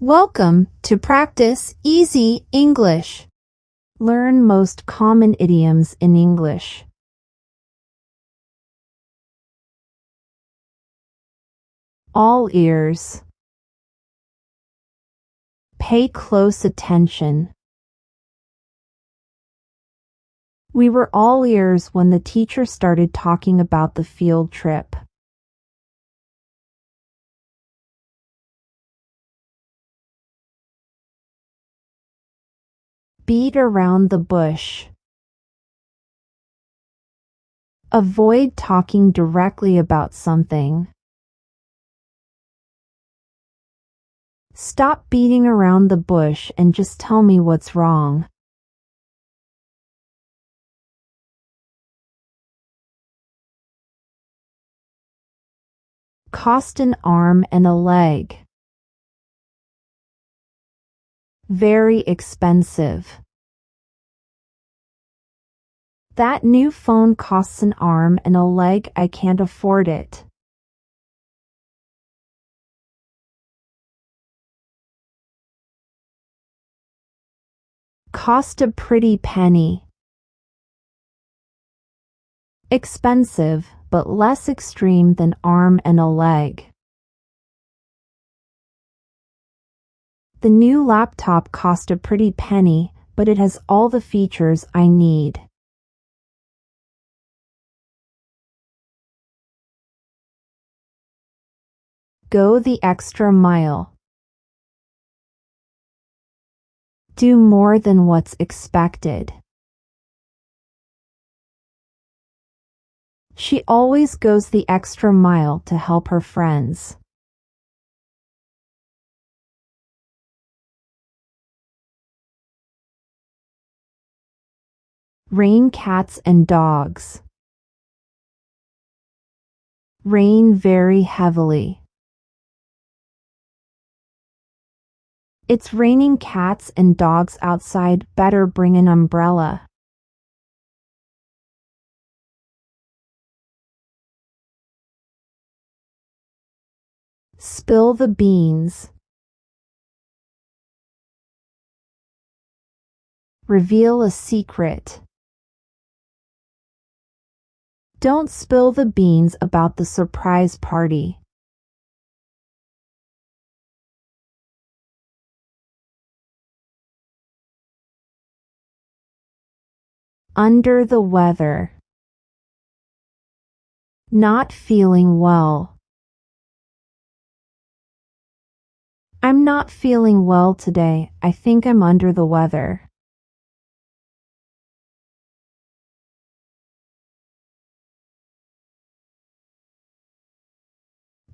Welcome to Practice Easy English. Learn most common idioms in English. All ears. Pay close attention. We were all ears when the teacher started talking about the field trip. Beat around the bush. Avoid talking directly about something. Stop beating around the bush and just tell me what's wrong. Cost an arm and a leg. Very expensive. That new phone costs an arm and a leg. I can't afford it. Cost a pretty penny. Expensive, but less extreme than arm and a leg. The new laptop cost a pretty penny, but it has all the features I need. Go the extra mile. Do more than what's expected. She always goes the extra mile to help her friends. Rain cats and dogs. Rain very heavily. It's raining cats and dogs outside. Better bring an umbrella. Spill the beans. Reveal a secret. Don't spill the beans about the surprise party. Under the weather. Not feeling well. I'm not feeling well today. I think I'm under the weather.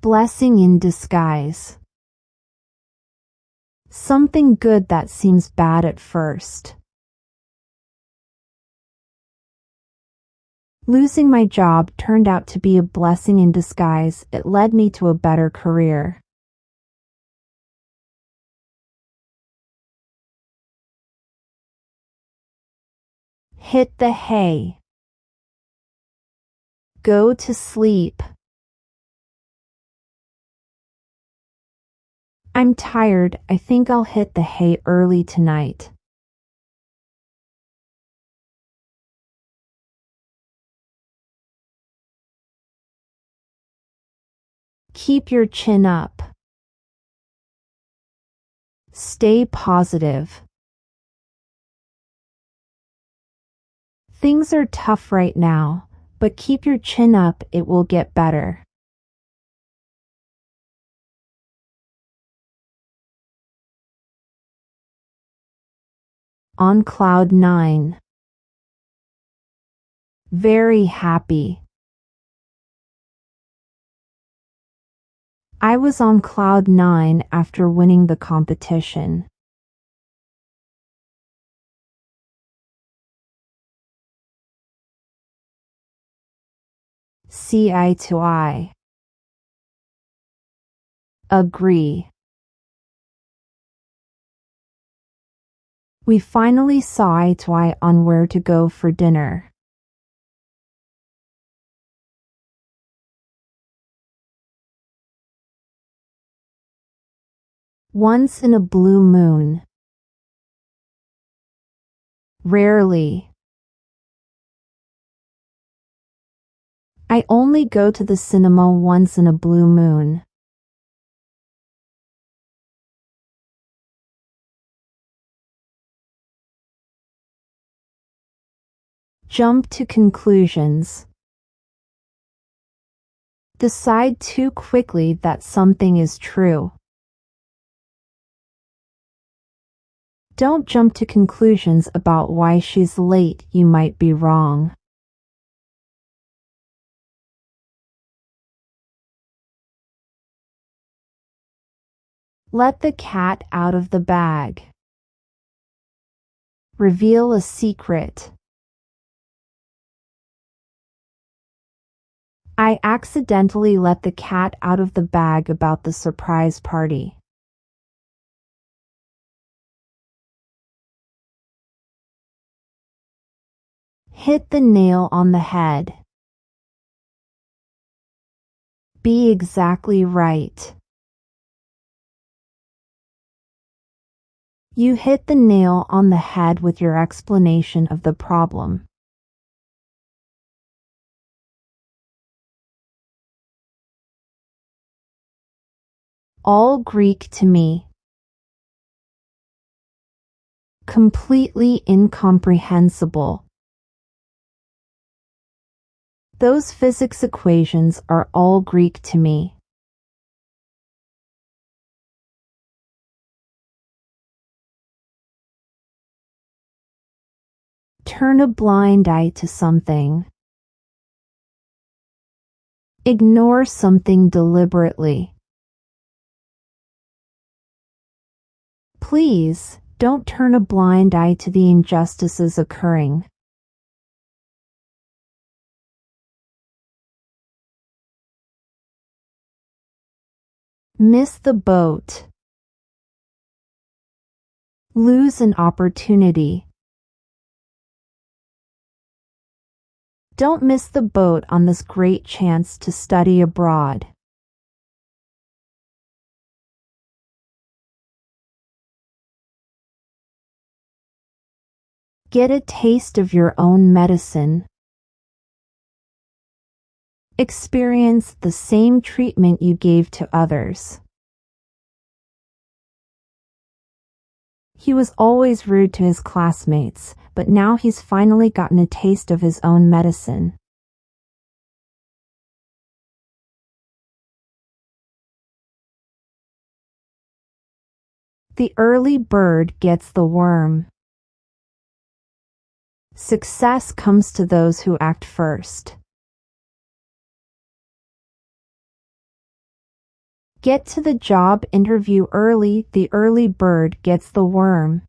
Blessing in disguise. Something good that seems bad at first. Losing my job turned out to be a blessing in disguise. It led me to a better career. Hit the hay. Go to sleep. I'm tired. I think I'll hit the hay early tonight. Keep your chin up. Stay positive. Things are tough right now, but keep your chin up. It will get better. On cloud 9. Very happy. I was on cloud 9 after winning the competition. See eye to eye. Agree. We finally saw eye to eye on where to go for dinner. Once in a blue moon. Rarely. I only go to the cinema once in a blue moon. Jump to conclusions. Decide too quickly that something is true. Don't jump to conclusions about why she's late, you might be wrong. Let the cat out of the bag. Reveal a secret. I accidentally let the cat out of the bag about the surprise party. Hit the nail on the head. Be exactly right. You hit the nail on the head with your explanation of the problem. All Greek to me. Completely incomprehensible. Those physics equations are all Greek to me. Turn a blind eye to something. Ignore something deliberately. Please, don't turn a blind eye to the injustices occurring. Miss the boat. Lose an opportunity. Don't miss the boat on this great chance to study abroad. Get a taste of your own medicine. Experience the same treatment you gave to others. He was always rude to his classmates, but now he's finally gotten a taste of his own medicine. The early bird gets the worm. Success comes to those who act first. Get to the job interview early, the early bird gets the worm.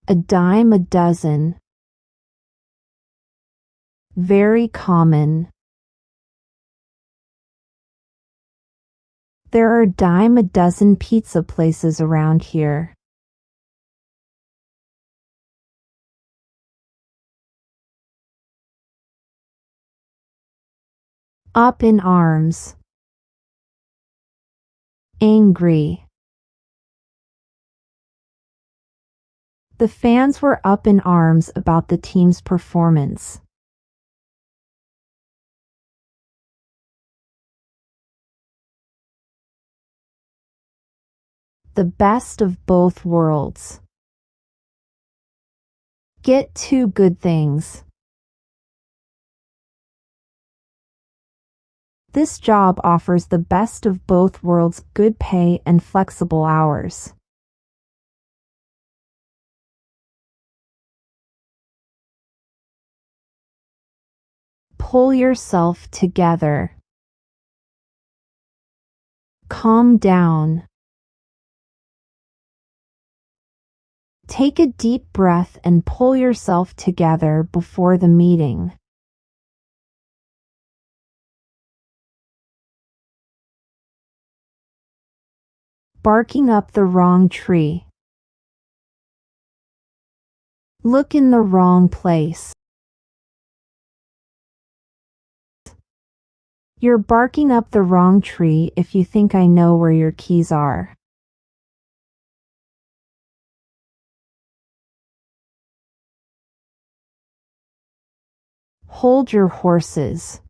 A dime a dozen. Very common. There are a dime a dozen pizza places around here. Up in arms. Angry. The fans were up in arms about the team's performance. The best of both worlds. Get two good things. This job offers the best of both worlds, good pay and flexible hours. Pull yourself together. Calm down. Take a deep breath and pull yourself together before the meeting. Barking up the wrong tree. Look in the wrong place. You're barking up the wrong tree if you think I know where your keys are. Hold your horses.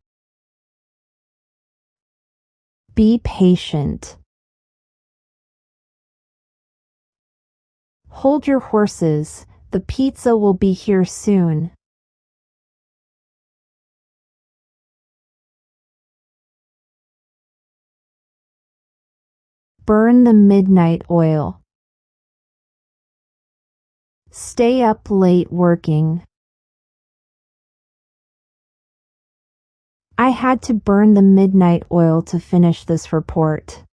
Be patient. Hold your horses, the pizza will be here soon. Burn the midnight oil. Stay up late working. I had to burn the midnight oil to finish this report.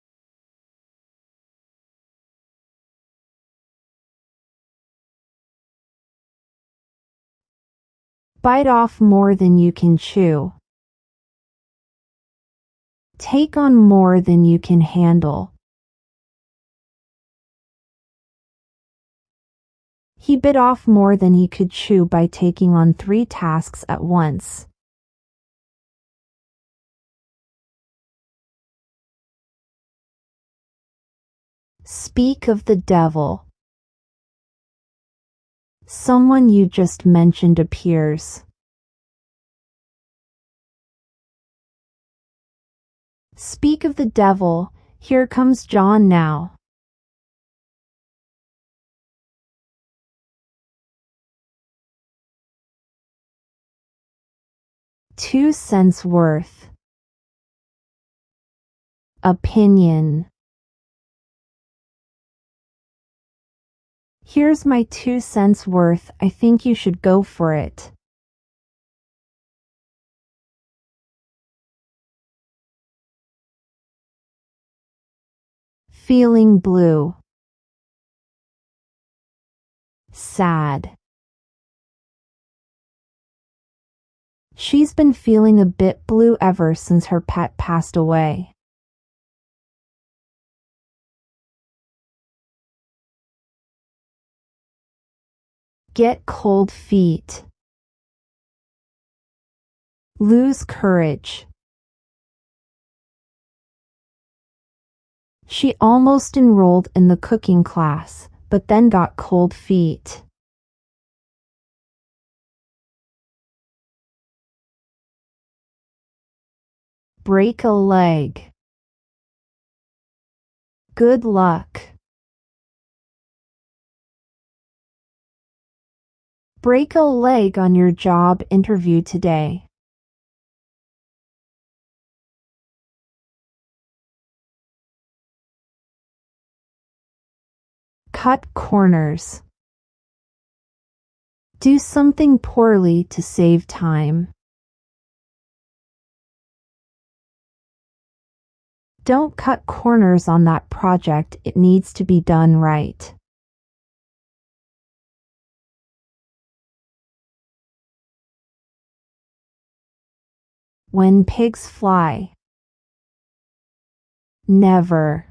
Bite off more than you can chew. Take on more than you can handle. He bit off more than he could chew by taking on 3 tasks at once. Speak of the devil. Someone you just mentioned appears. Speak of the devil, here comes John now. 2 cents worth. Opinion. Here's my 2 cents worth, I think you should go for it. Feeling blue. Sad. She's been feeling a bit blue ever since her pet passed away. Get cold feet. Lose courage. She almost enrolled in the cooking class, but then got cold feet. Break a leg. Good luck. Break a leg on your job interview today. Cut corners. Do something poorly to save time. Don't cut corners on that project, it needs to be done right. When pigs fly. Never.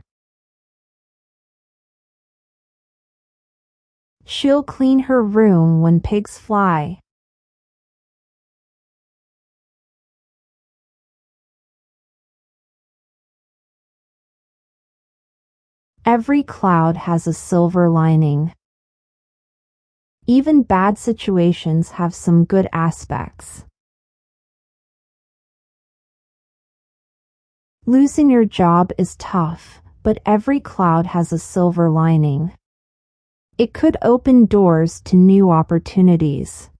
She'll clean her room when pigs fly. Every cloud has a silver lining. Even bad situations have some good aspects. Losing your job is tough, but every cloud has a silver lining. It could open doors to new opportunities.